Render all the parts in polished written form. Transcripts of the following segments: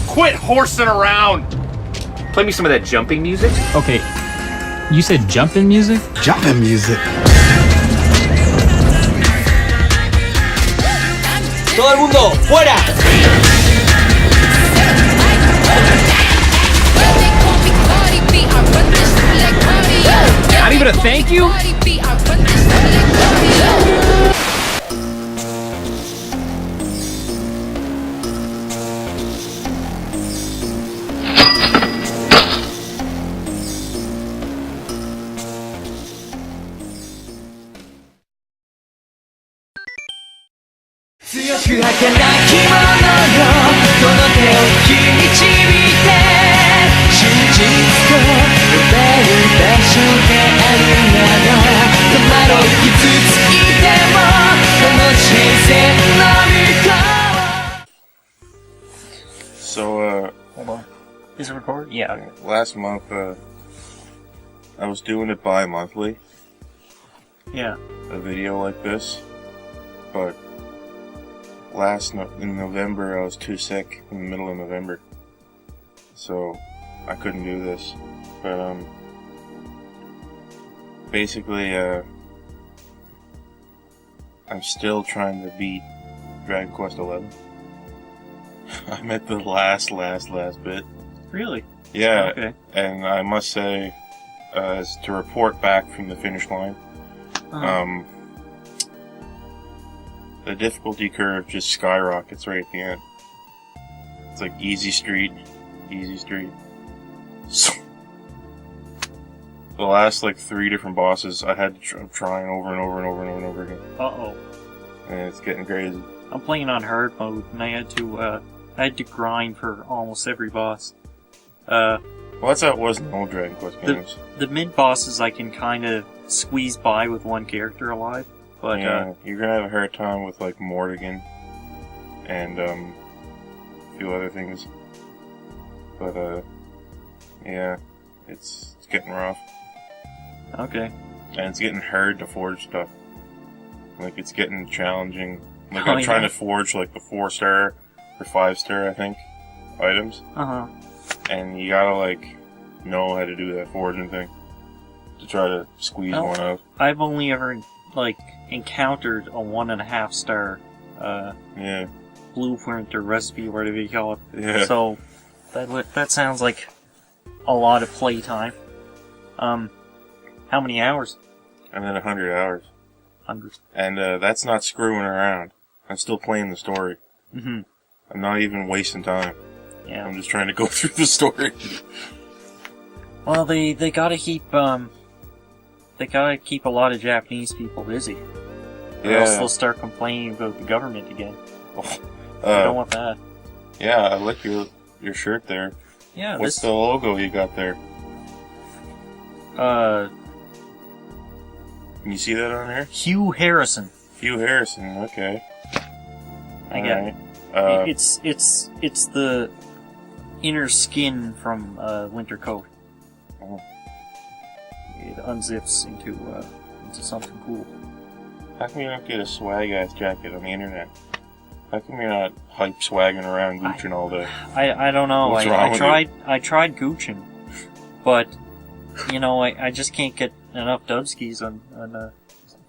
Quit horsing around! Play me some of that jumping music. Okay, you said jumping music? Jumping music. Todo el mundo, fuera. Not even a thank you? So, hold on. Is it recording? Yeah. Okay. Last month, I was doing it bi-monthly. Yeah. A video like this. But in November, I was too sick in the middle of November. So, I couldn't do this. But, basically, I'm still trying to beat Dragon Quest XI. I'm at the last bit. Really? Yeah. Okay. And I must say, to report back from the finish line, the difficulty curve just skyrockets right at the end. It's like easy street. So, the last 3 different bosses I had to trying over and over again. Uh-oh. And it's getting crazy. I'm playing on hard mode, and I had to grind for almost every boss. Well, that's how it was in old Dragon Quest games. The mid-bosses I can kind of squeeze by with one character alive, but yeah, you're gonna have a hard time with Mortigan and a few other things. But yeah, it's getting rough. Okay. And it's getting hard to forge stuff. It's getting challenging. I'm Oh, trying yeah. to forge the 4-star or 5-star, I think, items. Uh-huh. And you gotta know how to do that forging thing to try to squeeze one out. I've only ever encountered a 1.5 star Yeah. blueprint or recipe, whatever you call it. Yeah. So that sounds like a lot of playtime. How many hours? And then 100 hours. 100. And that's not screwing around. I'm still playing the story. Mm-hmm. I'm not even wasting time. Yeah. I'm just trying to go through the story. Well, they gotta keep a lot of Japanese people busy. Or else they'll start complaining about the government again. I don't want that. Yeah, I like your shirt there. Yeah. What's the logo you got there? Can you see that on here? Hugh Harrison. Hugh Harrison, okay. I got it. It's the inner skin from Winter Coat. Oh. It unzips into something cool. How come you don't get a swag-ass jacket on the internet? How come you're not hype swagging around Gucci'ing all day? I don't know. What's wrong with I tried Gucci'ing, but I just can't get enough dubskis on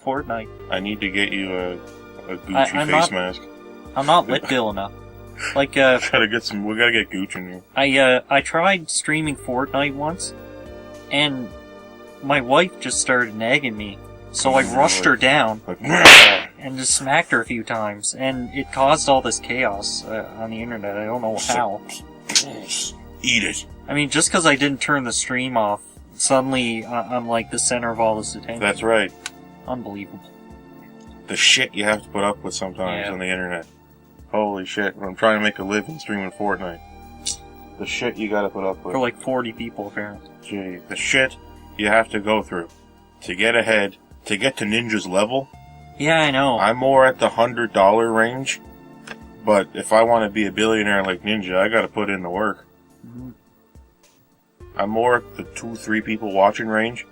Fortnite. I need to get you a Gucci face mask. I'm not lit bill enough. We gotta get Gucci in here. I tried streaming Fortnite once, and my wife just started nagging me, so I rushed her down and just smacked her a few times, and it caused all this chaos on the internet. I don't know how. Eat it. I mean, just because I didn't turn the stream off, suddenly I'm the center of all this attention. That's right. Unbelievable. The shit you have to put up with sometimes on the internet. Holy shit, when I'm trying to make a living streaming Fortnite. The shit you gotta put up with. For 40 people, apparently. Gee, the shit you have to go through to get ahead, to get to Ninja's level. Yeah, I know. I'm more at the $100 range, but if I want to be a billionaire like Ninja, I gotta put in the work. Mm-hmm. I'm more at the 2-3 people watching range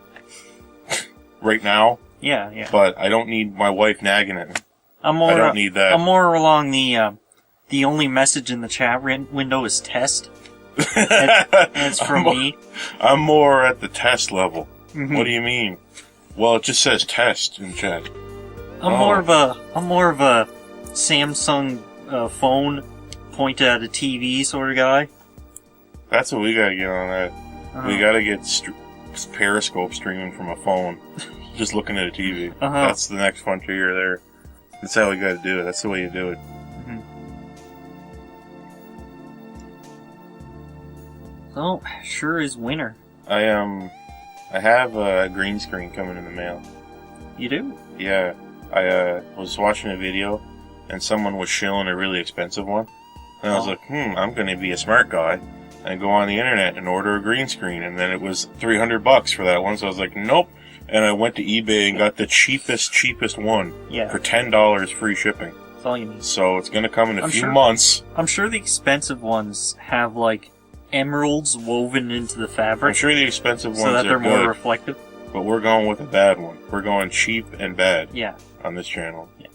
right now. Yeah. But I don't need my wife nagging at me. I don't need that. I'm more along the the only message in the chat window is test. And it's from me. I'm more at the test level. Mhm. What do you mean? Well, it just says test in chat. I'm more of a Samsung phone pointed at a TV sort of guy. That's what we gotta get on that. We gotta get Periscope streaming from a phone, just looking at a TV. That's the next frontier there. That's how we gotta do it. That's the way you do it. So, sure is winter. I have a green screen coming in the mail. You do? Yeah. I was watching a video, and someone was shilling a really expensive one. And I was like, I'm gonna be a smart guy, and go on the internet and order a green screen. And then it was $300 for that one, so I was like, nope. And I went to eBay and got the cheapest one. Yeah. For $10 free shipping. That's all you need. So it's gonna come in a few months. I'm sure the expensive ones have, like, emeralds woven into the fabric. I'm sure the expensive ones so that they're are more good, reflective. but we're going with a bad one. We're going cheap and bad. Yeah. On this channel. Yeah.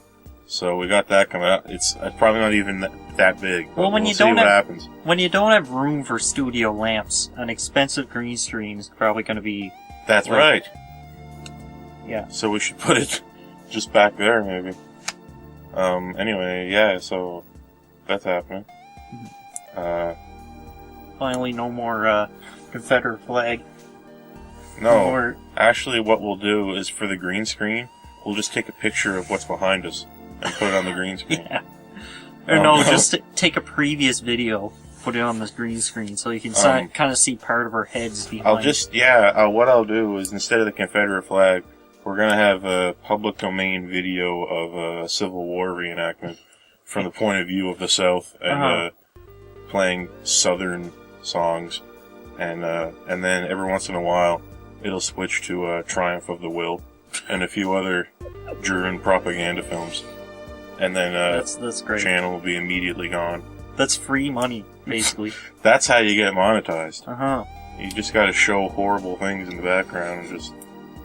So we got that coming up. It's probably not even that big. Well, when we'll you see don't what have happens. when you don't have room for studio lamps, an expensive green screen is probably going to be. That's like, right. Yeah. So we should put it just back there, maybe. Anyway, yeah. So that's happening. Finally, no more Confederate flag. No, Or- actually, what we'll do is for the green screen, we'll just take a picture of what's behind us and put it on the green screen. Yeah. Or no, just take a previous video, put it on this green screen, so you can kind of see part of our heads behind. What I'll do is instead of the Confederate flag, we're gonna have a public domain video of a Civil War reenactment from the point of view of the South, and playing Southern songs, and then every once in a while, it'll switch to Triumph of the Will and a few other German propaganda films. And then that's great. Channel will be immediately gone. That's free money, basically. That's how you get monetized. Uh-huh. You just gotta show horrible things in the background and just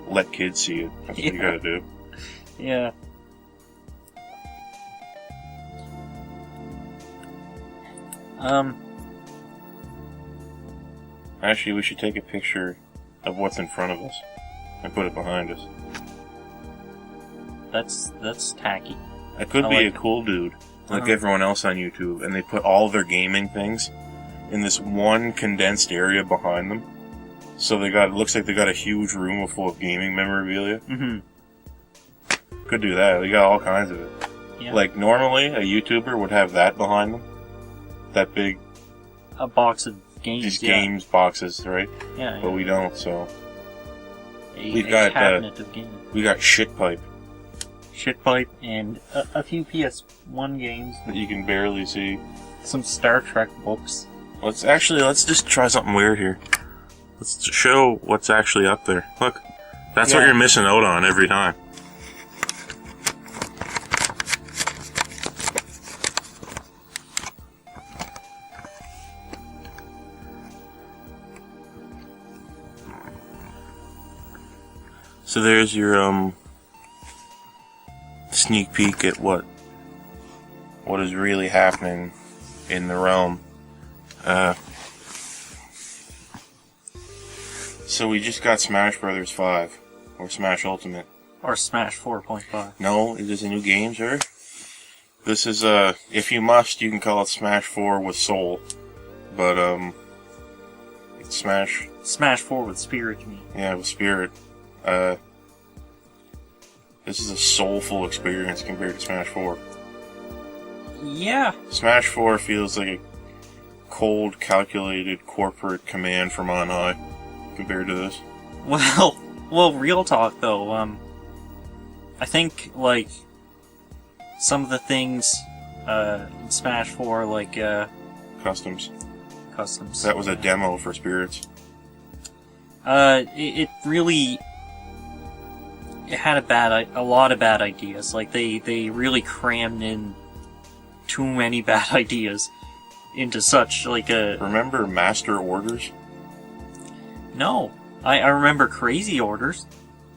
let kids see it. That's what you gotta do. Yeah. Actually, we should take a picture of what's in front of us and put it behind us. That's tacky. I could I be like a cool dude, like Uh-huh. everyone else on YouTube, and they put all their gaming things in this one condensed area behind them. So it looks like they got a huge room full of gaming memorabilia. Mm-hmm. Could do that. They got all kinds of it. Yeah. Like normally, a YouTuber would have that behind them. That big, A box of games. these yeah. games boxes, right? Yeah. But we don't. So A got, cabinet of games. we got Shitpipe Shitpipe and a few PS1 games. that you can barely see. Some Star Trek books. Let's just try something weird here. Let's show what's actually up there. Look, that's what Yeah. you're missing out on every time. So there's your sneak peek at what is really happening in the realm. So we just got Smash Brothers 5, or Smash Ultimate. Or Smash 4.5. No, it is a new game, sir. This is, if you must, you can call it Smash 4 with Soul. But, it's Smash... Smash 4 with Spirit, you mean? Yeah, with Spirit. This is a soulful experience compared to Smash 4. Yeah. Smash 4 feels like a cold, calculated corporate command from on high compared to this. Well, real talk though, I think, like, some of the things, in Smash 4, like, Customs. customs. That was a demo for Spirits. It really... It had a lot of bad ideas. Like, they really crammed in too many bad ideas into such, like, a... Remember Master Orders? No. I remember Crazy Orders.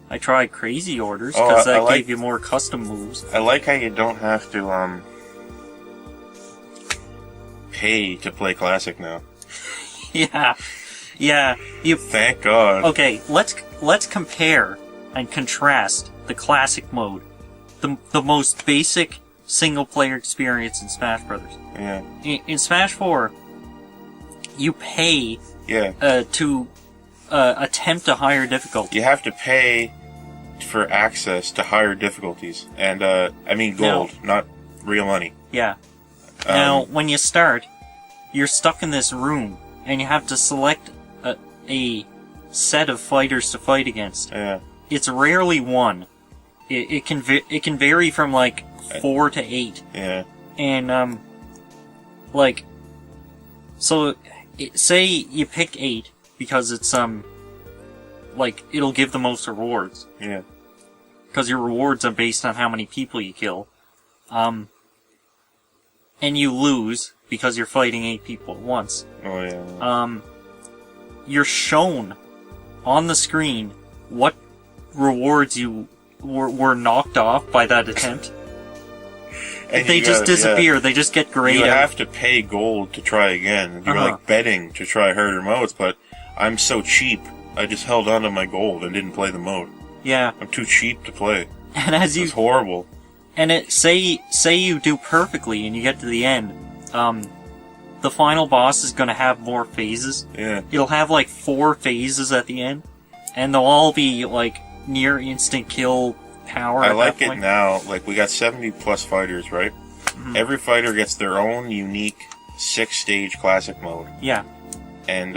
I tried Crazy Orders, because that gave you more custom moves. I like how you don't have to, pay to play Classic now. Yeah. Yeah. You. Thank God. Okay, let's compare and contrast the Classic mode, the most basic single-player experience in Smash Brothers. Yeah. In Smash 4, you pay Yeah. to attempt a higher difficulty. You have to pay for access to higher difficulties. And, I mean gold, not real money. Yeah. Now, when you start, you're stuck in this room, and you have to select a set of fighters to fight against. Yeah. It's rarely one. It can vary from like 4 to 8. Yeah. And like, so say you pick 8 because it's like it'll give the most rewards. Yeah. Because your rewards are based on how many people you kill. And you lose because you're fighting 8 people at once. Oh yeah. You're shown on the screen what rewards you were knocked off by that attempt. And they just disappear. Yeah. They just get grayed You out. have to pay gold to try again. You're like betting to try harder modes, but I'm so cheap. I just held on to my gold and didn't play the mode. Yeah. I'm too cheap to play. And as you It's horrible. And say you do perfectly and you get to the end, the final boss is gonna have more phases. Yeah. It'll have like 4 phases at the end, and they'll all be like near instant kill power. I like it now. Like, we got 70 plus fighters, right? Mm-hmm. Every fighter gets their own unique 6-stage classic mode. Yeah. And,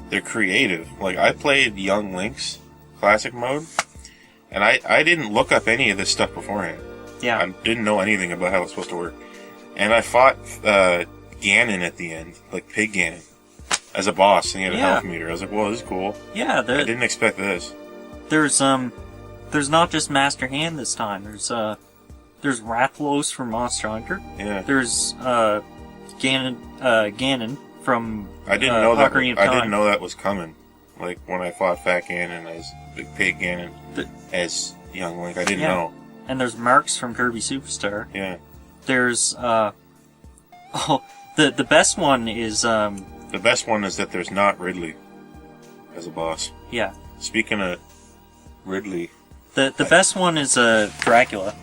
they're creative. Like, I played Young Link's classic mode, and I didn't look up any of this stuff beforehand. Yeah. I didn't know anything about how it's supposed to work. And I fought, Ganon at the end, like Pig Ganon, as a boss, and he had a health meter. I was like, whoa, this is cool. Yeah, I didn't expect this. there's not just Master Hand this time. There's Rathalos from Monster Hunter. Yeah. There's Ganon from I didn't know that. Ocarina of I Time. didn't know that was coming. Like when I fought Fat Ganon as Big Pig Ganon as Young Link, I didn't know. And there's Marks from Kirby Superstar. Yeah. There's the best one is The best one is that there's not Ridley as a boss. yeah. Speaking of Ridley, The best one is Dracula.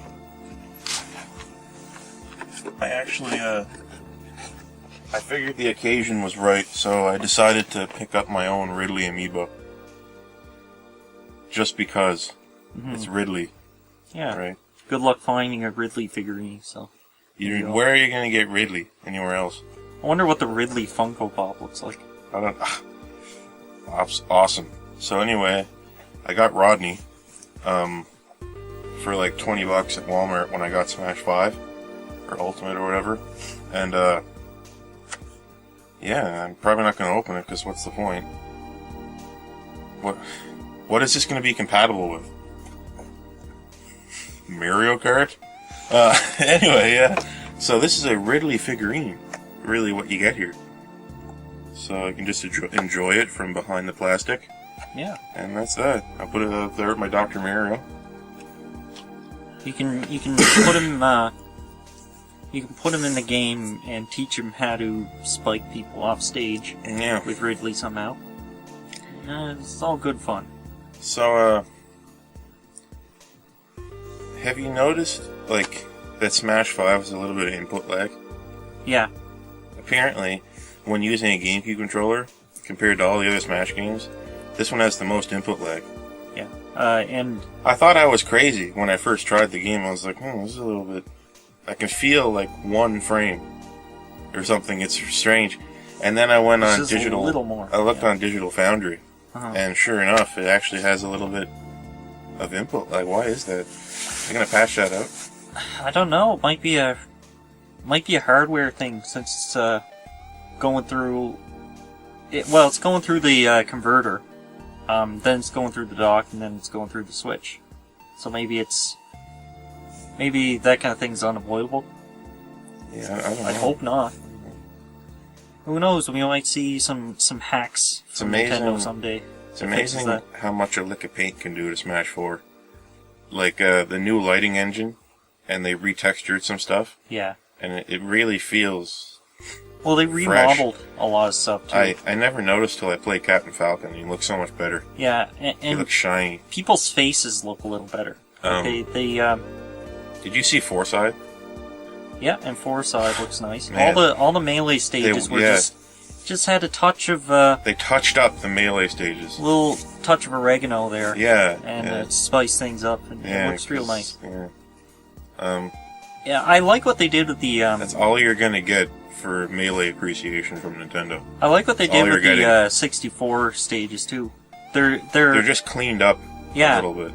I actually I figured the occasion was right, so I decided to pick up my own Ridley amiibo. Just because it's Ridley, Yeah. right? Good luck finding a Ridley figurine. So Where are you going to get Ridley? Anywhere else? I wonder what the Ridley Funko Pop looks like. I don't. Awesome. So anyway, I got Rodney, for like $20 at Walmart when I got Smash 5 or Ultimate or whatever, and yeah, I'm probably not going to open it because what's the point? What is this going to be compatible with? Mario Kart? Anyway, yeah. So this is a Ridley figurine. Really, what you get here. So I can just enjoy it from behind the plastic. Yeah. And that's that. I'll put it up there with my Dr. Mario. You can put him you can put him in the game and teach him how to spike people off stage Yeah. with Ridley somehow. It's all good fun. So, have you noticed, like, that Smash 5 has a little bit of input lag? Yeah. Apparently, when using a GameCube controller, compared to all the other Smash games, this one has the most input lag. Yeah. And I thought I was crazy when I first tried the game. I was like, this is a little bit... I can feel, like, 1 frame or something. It's strange. And then I went on just digital... a little more. I looked on Digital Foundry, and sure enough, it actually has a little bit of input. Like, why is that? They're gonna patch that out? I don't know. It might be a hardware thing since it's going through. It's going through the converter. Then it's going through the dock, and then it's going through the switch. So maybe that kind of thing's unavoidable. Yeah, I don't know. I hope not. Who knows? We might see some hacks from Nintendo someday. It's amazing how much a lick of paint can do to Smash 4. Like, the new lighting engine, and they retextured some stuff. Yeah. and it really feels. Well, they remodeled a lot of stuff too. I never noticed till I played Captain Falcon. He looks so much better. Yeah, He and looks shiny. people's faces look a little better. Did you see Foresight? Yeah, and Foresight looks nice. Man. All the melee stages were just had a touch of They touched up the melee stages. little touch of oregano there. Yeah, And yeah. It spiced things up, and Yeah, it looks real 'cause- nice. Yeah. Yeah, I like what they did with the That's all you're gonna get for melee appreciation from Nintendo. I like what they all did with you're the 64 stages too. They're just cleaned up yeah, a little bit.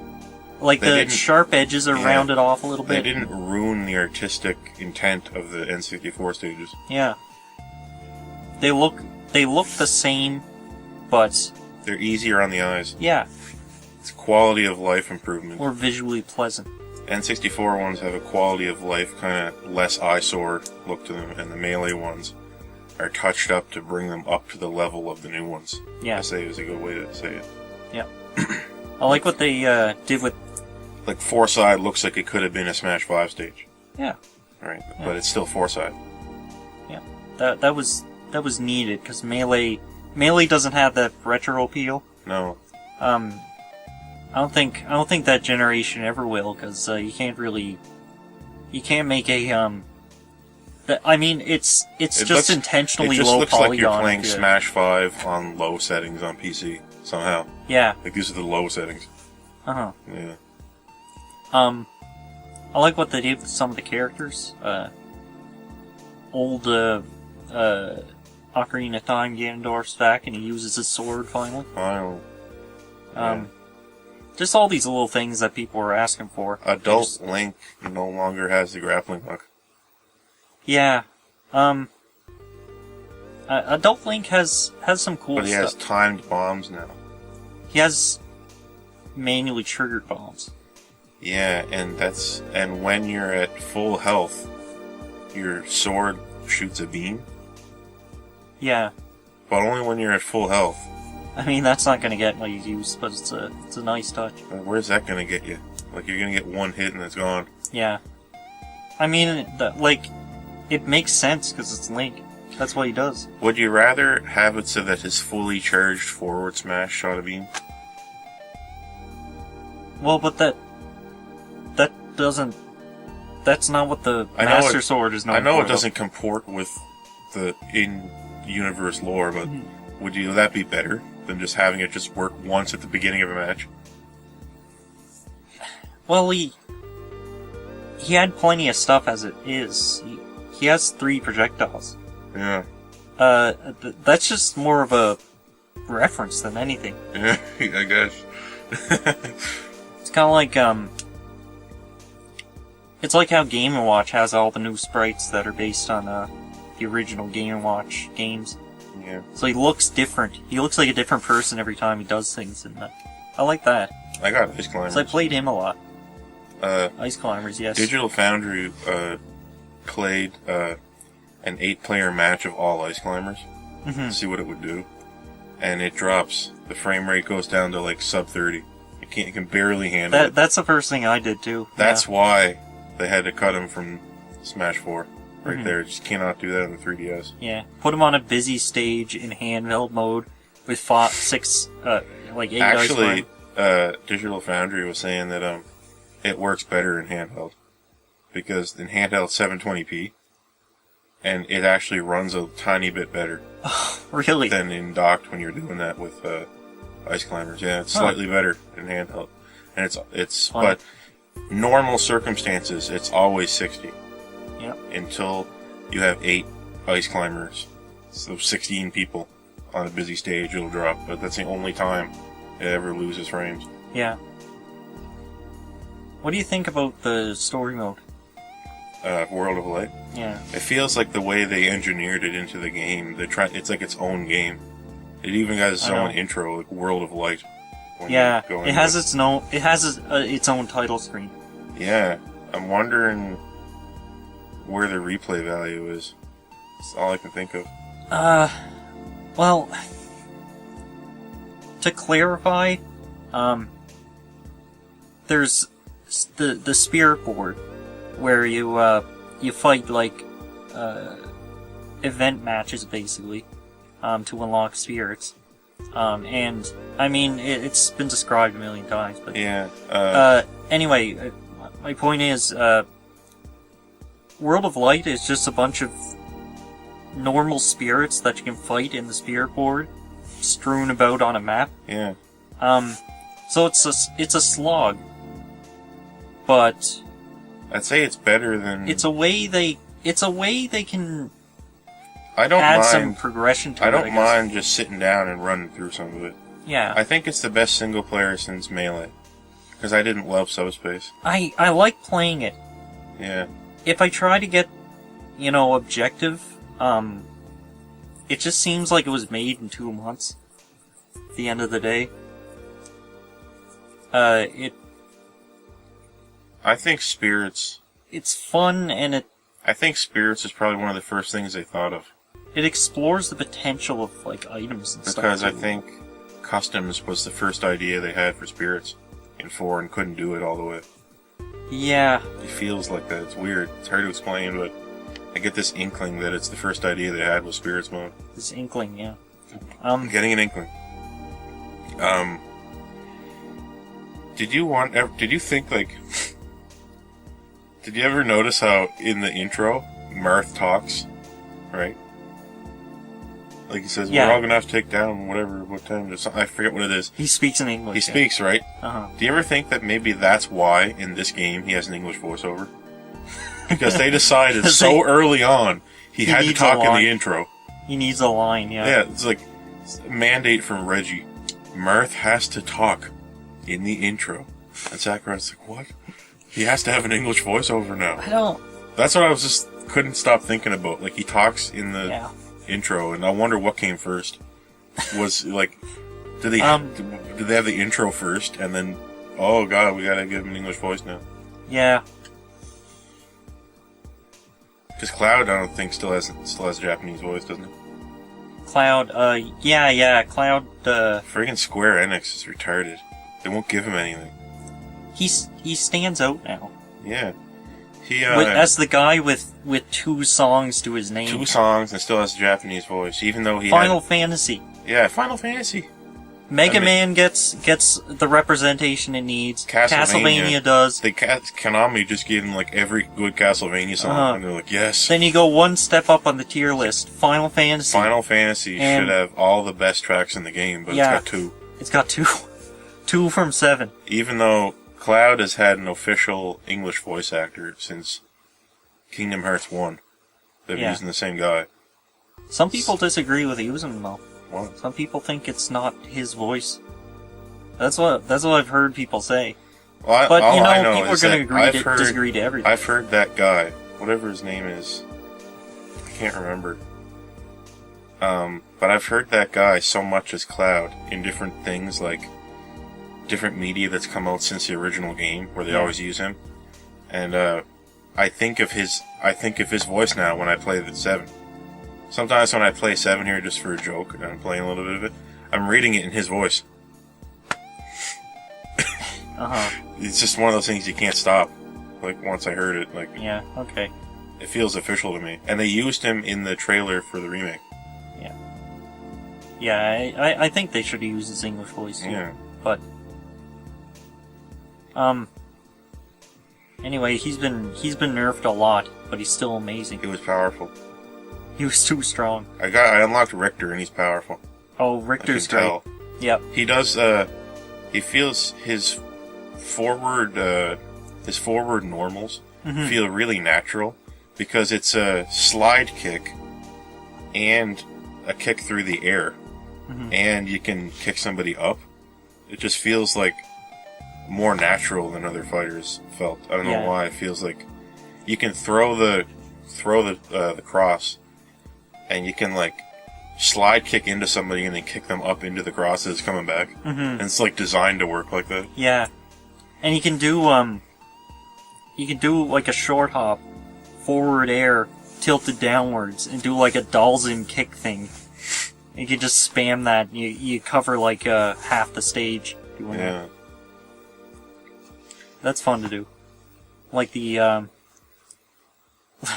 like they the didn't- sharp edges are yeah. rounded off a little They bit. didn't ruin the artistic intent of the N64 stages. Yeah. They look the same, but They're easier on the eyes. yeah, It's quality of life improvement. more visually pleasant. N64 ones have a quality of life, kind of less eyesore look to them, and the melee ones are touched up to bring them up to the level of the new ones. Yeah. I say is a good way to say it. Yeah. I like what they did with Like Foresight looks like it could have been a Smash 5 stage. yeah. Right, Yeah. but it's still Foresight. Yeah. That was needed because melee doesn't have that retro appeal. No. I don't think that generation ever will because you can't make a I mean it's just looks- intentionally It just low looks polygon. like you're playing if you- Smash 5 on low settings on PC, somehow. Yeah. Like these are the low settings. Uh-huh. Yeah. I like what they did with some of the characters. Old Ocarina of Time Ganondorf's back and he uses his sword finally. Final. Yeah. Just all these little things that people were asking for. Adult Link no longer has the grappling hook. Yeah. Adult Link has some cool But he has stuff. timed bombs now. He has manually triggered bombs. Yeah, and when you're at full health, your sword shoots a beam. Yeah. But only when you're at full health. I mean, that's not going to get much use, but it's a nice touch. Where's that gonna get you? Like you're gonna get one hit and it's gone. Yeah. I mean, it makes sense because it's Link. That's what he does. Would you rather have it so that his fully charged forward smash shot a beam? Well, but that doesn't. That's not what the I know Master it- Sword is known I know for, it doesn't comport with the in-universe lore, but would that be better than just having it just work once at the beginning of a match? Well, he had plenty of stuff as it is. He has 3 projectiles. Yeah. That's just more of a reference than anything. Yeah, I guess. It's kind of like it's like how Game & Watch has all the new sprites that are based on the original Game & Watch games. Yeah. So he looks different. He looks like a different person every time he does things, and I like that. I got Ice Climbers. So I played him a lot. Uh, Ice Climbers, yes. Digital Foundry played an 8-player match of all Ice Climbers to see what it would do, and it drops. The frame rate goes down to like sub 30. You can barely handle it. That's the first thing I did too. That's yeah. why they had to cut him from Smash 4. Right there. Just cannot do that on the 3DS. Yeah. Put him on a busy stage in handheld mode with 8 Actually, dice. Digital Foundry was saying that it works better in handheld. Because in handheld 720p, and it actually runs a tiny bit better Really? than in docked when you're doing that with Ice Climbers. Yeah, it's slightly better in handheld. And it's Fun. but normal circumstances, it's always 60. Yep. Until you have 8 Ice Climbers. So 16 people on a busy stage, it'll drop. But that's the only time it ever loses frames. Yeah. What do you think about the story mode? World of Light. Yeah. It feels like the way they engineered it into the game. It's like its own game. It even has its I know. own intro, like World of Light. when Yeah. you go It into has its own title screen. Yeah, I'm wondering where the replay value is. That's all I can think of. Well, to clarify, there's the spirit board where you fight like event matches, basically, to unlock spirits. And, I mean, it's been described a million times, but... Yeah. Anyway, my point is, World of Light is just a bunch of normal spirits that you can fight in the spirit board, strewn about on a map. Yeah. So it's a slog, but I'd say it's better than... it's a way they can I don't add mind, some progression to it. I don't guess. mind just sitting down and running through some of it. Yeah. I think it's the best single player since Melee. Because I didn't love Subspace. I like playing it. Yeah. If I try to get, objective, it just seems like it was made in 2 months. At the end of the day. I think Spirits... It's fun, and I think Spirits is probably one of the first things they thought of. it explores the potential of, items and stuff. Because I too. think Customs was the first idea they had for Spirits in 4 and couldn't do it all the way. Yeah. It feels like that. It's weird. It's hard to explain, but I get this inkling that it's the first idea they had was Spirits mode. This inkling, yeah. I'm getting an inkling. Did you think, did you ever notice how in the intro, Marth talks, right? Like he says, Yeah. we're all gonna have to take down what time, I forget what it is. He speaks in English. He speaks, right? Uh-huh. Do you ever think that maybe that's why, in this game, he has an English voiceover? Because they decided so early on, he had to needs talk a in line. the intro. He needs a line, yeah. Yeah, it's like a mandate from Reggie. Marth has to talk in the intro. And Sakurat's like, what? He has to have an English voiceover now. I don't... That's what I was just couldn't stop thinking about. Like, he talks in the Yeah. intro, and I wonder what came first. Was, did they have the intro first, and then, oh god, we gotta give him an English voice now? Yeah. Because Cloud, I don't think, still has a Japanese voice, doesn't it? Cloud, yeah, Cloud, Friggin' Square Enix is retarded. They won't give him anything. he stands out now. Yeah. He, As the guy with 2 songs to his name. 2 songs and still has a Japanese voice, even though he Final Fantasy. Yeah, Final Fantasy. Mega Man gets the representation it needs. Castlevania does. Konami just gave him every good Castlevania song, and they're like, yes. Then you go one step up on the tier list. Final Fantasy. Final Fantasy And- should have all the best tracks in the game, but Yeah. it's got 2. It's got 2. 2 from 7. Even though Cloud has had an official English voice actor since Kingdom Hearts 1. They've been Yeah. using the same guy. Some people disagree with using them though. What? Some people think it's not his voice. That's what I've heard people say. Well, But all I know people are is going that to disagree to everything. I've heard that guy, whatever his name is, I can't remember. But I've heard that guy so much as Cloud in different things, different media that's come out since the original game, where they always use him. And I think of his voice now when I play the 7. Sometimes when I play 7 here just for a joke, and I'm playing a little bit of it, I'm reading it in his voice. It's just one of those things you can't stop. Once I heard it, Yeah, okay. it feels official to me. And they used him in the trailer for the remake. Yeah, I think they should use his English voice too. Yeah. But anyway, he's been nerfed a lot, but he's still amazing. He was powerful. He was too strong. I unlocked Richter, and he's powerful. Oh, I Richter's can great. tell. Yep. He does. He feels his forward normals feel really natural because it's a slide kick and a kick through the air, and you can kick somebody up. It just feels more natural than other fighters felt. I don't know why. It feels like you can throw the cross, and you can slide kick into somebody and then kick them up into the cross as it's coming back. And it's designed to work like that. Yeah. And you can do a short hop, forward air, tilted downwards, and do a Dalsim kick thing. You can just spam that, and you cover half the stage doing Yeah. that. That's fun to do. The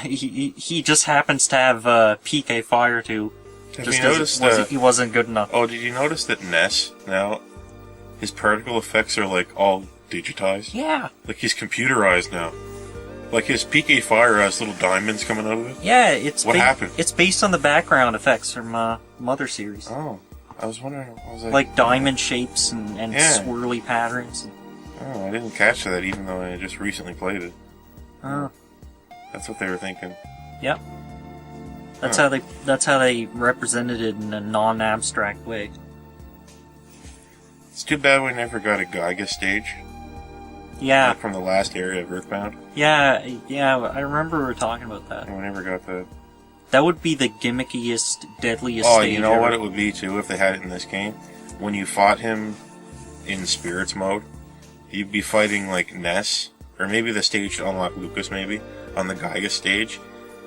he just happens to have PK Fire too. Have Just you 'cause noticed he wasn't good enough. Oh, did you notice that Ness now, his particle effects are like all digitized? Yeah. Like he's computerized now. Like his PK Fire has little diamonds coming out of it. Yeah, it's What happened? It's based on the background effects from Mother series. Oh, I was wondering. I was Like diamond shapes and Yeah. swirly patterns. Oh, I didn't catch that even though I just recently played it. Oh, That's what they were thinking. yep. That's how they represented it in a non-abstract way. It's too bad we never got a Geiga stage. Yeah, Like from the last area of Earthbound. yeah. I remember we were talking about that. And we never got that. That would be the gimmickiest, deadliest Oh, stage you know ever. what it would be too if they had it in this game? When you fought him in Spirits mode, you'd be fighting like Ness, or maybe the stage to unlock Lucas maybe, on the Geiga stage,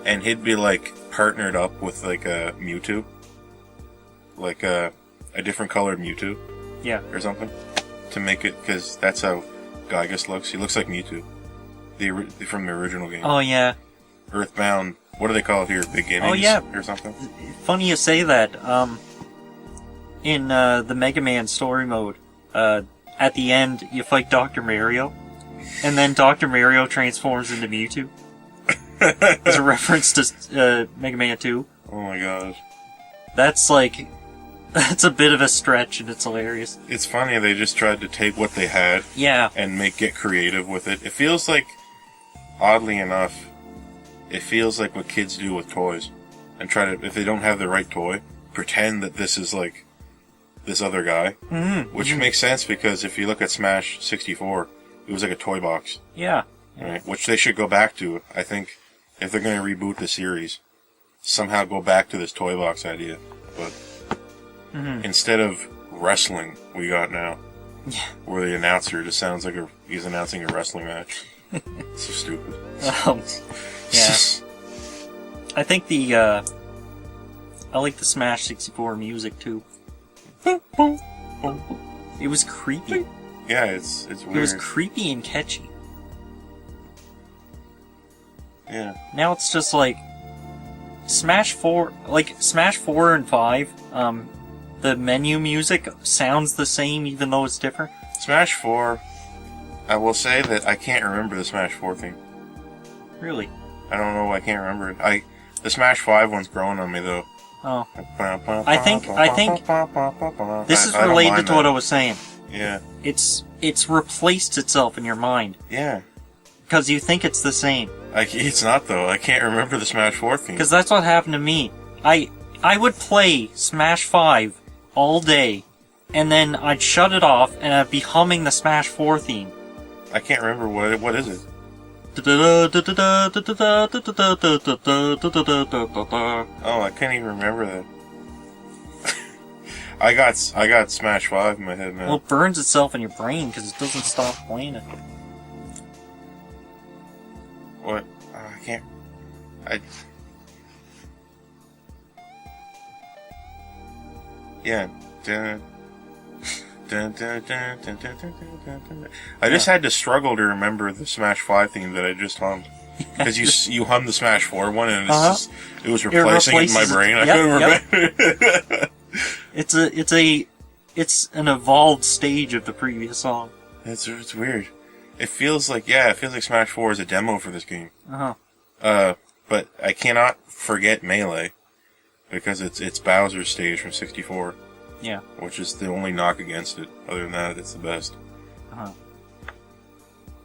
and he'd be like partnered up with like a Mewtwo. Like a different colored Mewtwo Yeah. or something. To make it, because that's how Gygus looks. He looks like Mewtwo. From the original game. Oh yeah. Earthbound, what do they call it here? Beginnings? Oh, yeah. Or something? Funny you say that. In the Mega Man story mode, at the end you fight Dr. Mario, and then Dr. Mario transforms into Mewtwo. As a reference to Mega Man 2. Oh my gosh. That's a bit of a stretch, and it's hilarious. It's funny, they just tried to take what they had Yeah. and get creative with it. It feels like, oddly enough, it feels like what kids do with toys. And try to, if they don't have the right toy, pretend that this is like this other guy. Mm-hmm. Which makes sense because if you look at Smash 64, it was like a toy box. Yeah. Right? Which they should go back to. I think if they're going to reboot the series, somehow go back to this toy box idea. But instead of wrestling, we got now. Yeah. Where the announcer just sounds like he's announcing a wrestling match. So stupid. Yeah. I think I like the Smash 64 music too. It was creepy. Yeah, it's weird. It was creepy and catchy. Yeah. Now it's just like Smash 4 and 5, the menu music sounds the same even though it's different. Smash 4, I will say that I can't remember the Smash 4 theme. Really? I don't know, I can't remember it. The Smash 5 one's growing on me though. Oh. I think this is I don't related mind to what that. I was saying. Yeah. It's replaced itself in your mind Yeah. because you think it's the same. It's not though. I can't remember the Smash 4 theme. Because that's what happened to me. I would play Smash 5 all day, and then I'd shut it off, and I'd be humming the Smash 4 theme. I can't remember what is it. Oh, Oh, I can't even remember that. I got Smash 5 in my head now. well, it burns itself in your brain because it doesn't stop playing it. What? I can't. Yeah. Dun, dun, dun, dun, dun, dun, dun, dun, dun. I just had to struggle to remember the Smash 5 theme that I just hummed. Because you hummed the Smash 4 one and it was replacing it in my replaces it. brain. I Yep, couldn't remember. It's an evolved stage of the previous song. It's weird. It feels like Smash 4 is a demo for this game. But I cannot forget Melee because it's Bowser's stage from 64. Yeah. Which is the only knock against it. Other than that, it's the best. You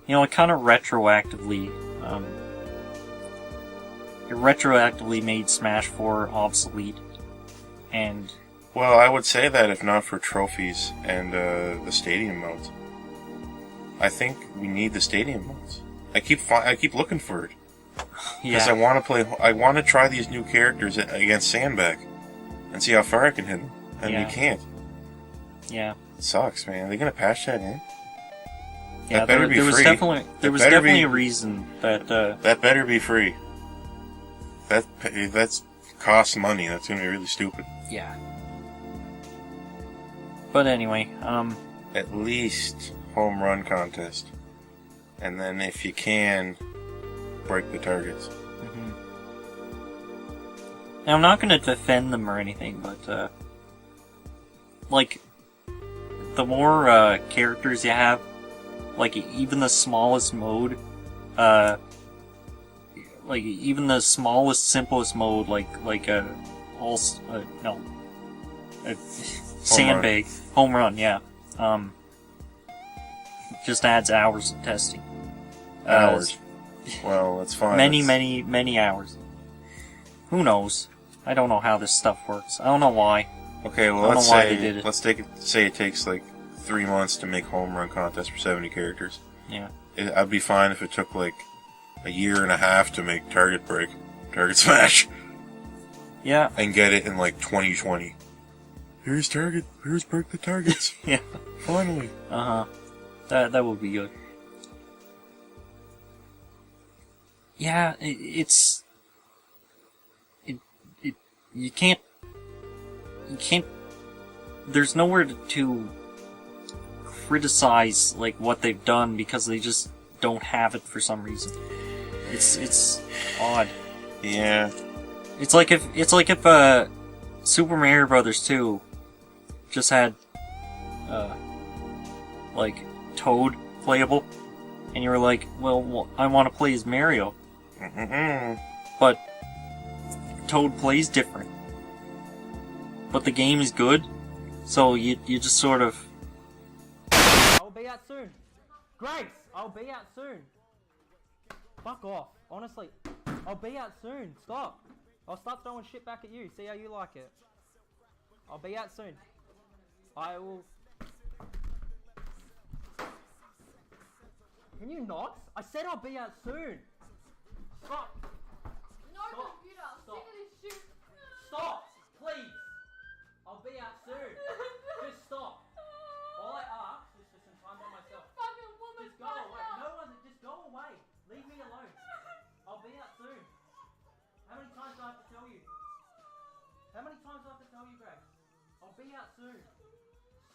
know, it kind of retroactively made Smash 4 obsolete. And Well, I would say that if not for trophies and the stadium modes. I think we need the stadium modes. I keep looking for it. Because yeah, I want to try these new characters against Sandbag and see how far I can hit them. And Yeah. we can't. yeah, It sucks, man. Are they going to patch that in? yeah. That better be there was free. definitely That better be- a reason that That better be free. That's costs money. That's going to be really stupid. yeah. But anyway, At least home run contest. And then if you can, break the targets. And I'm not gonna defend them or anything, but, like, the more, characters you have, like, even the smallest mode, like, even the smallest, simplest mode, like a sandbag, home run, yeah, just adds hours of testing. Hours. Well, that's fine. Many hours. Who knows? I don't know how this stuff works. I don't know why. Okay, well, I don't know why they did it. let's say it takes like 3 months to make home run contests for 70 characters. Yeah. I'd be fine if it took like a year and a half to make Target Smash. Yeah. And get it in like 2020. Here's Break the Targets. Yeah. Finally. Uh-huh. That would be good. Yeah, you can't, there's nowhere to criticize, like, what they've done, because they just don't have it for some reason. It's odd. Yeah. It's like if Super Mario Brothers 2 just had, like, Toad playable, and you were like, well, I want to play as Mario. But Toad plays different. But the game is good, so you just sort of... I'll be out soon. Grace, I'll be out soon. Fuck off. Honestly, I'll be out soon. Stop. I'll start throwing shit back at you. See how you like it. I'll be out soon. I will... Can you not? I said I'll be out soon. Stop. No computer. I'm sick of this shit. Stop, please. I'll be out soon. Just stop. All I ask is for some time by myself. Fucking woman. Just go away. No one. Just go away. Leave me alone. I'll be out soon. How many times do I have to tell you? How many times do I have to tell you, Greg? I'll be out soon.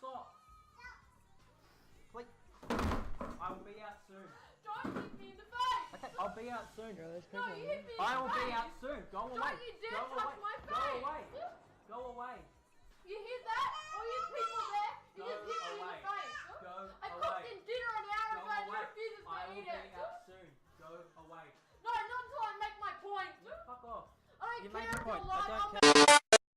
Stop. Please. I will be out soon. Don't hit me in the face. Okay, I'll be out soon. No, you hit me in I the will face. be out soon. Go away. Don't you dare Go touch away. my Go face. away. Go away. You hear that? All you people there, you Go just hit me in away. the face. Go I away. cooked in dinner an hour Go ago and you away. refuses to I will eat be it. out soon. Go away. No, not until I make my point. Fuck off. I don't You care made your if point. you're I lying. don't I'll care.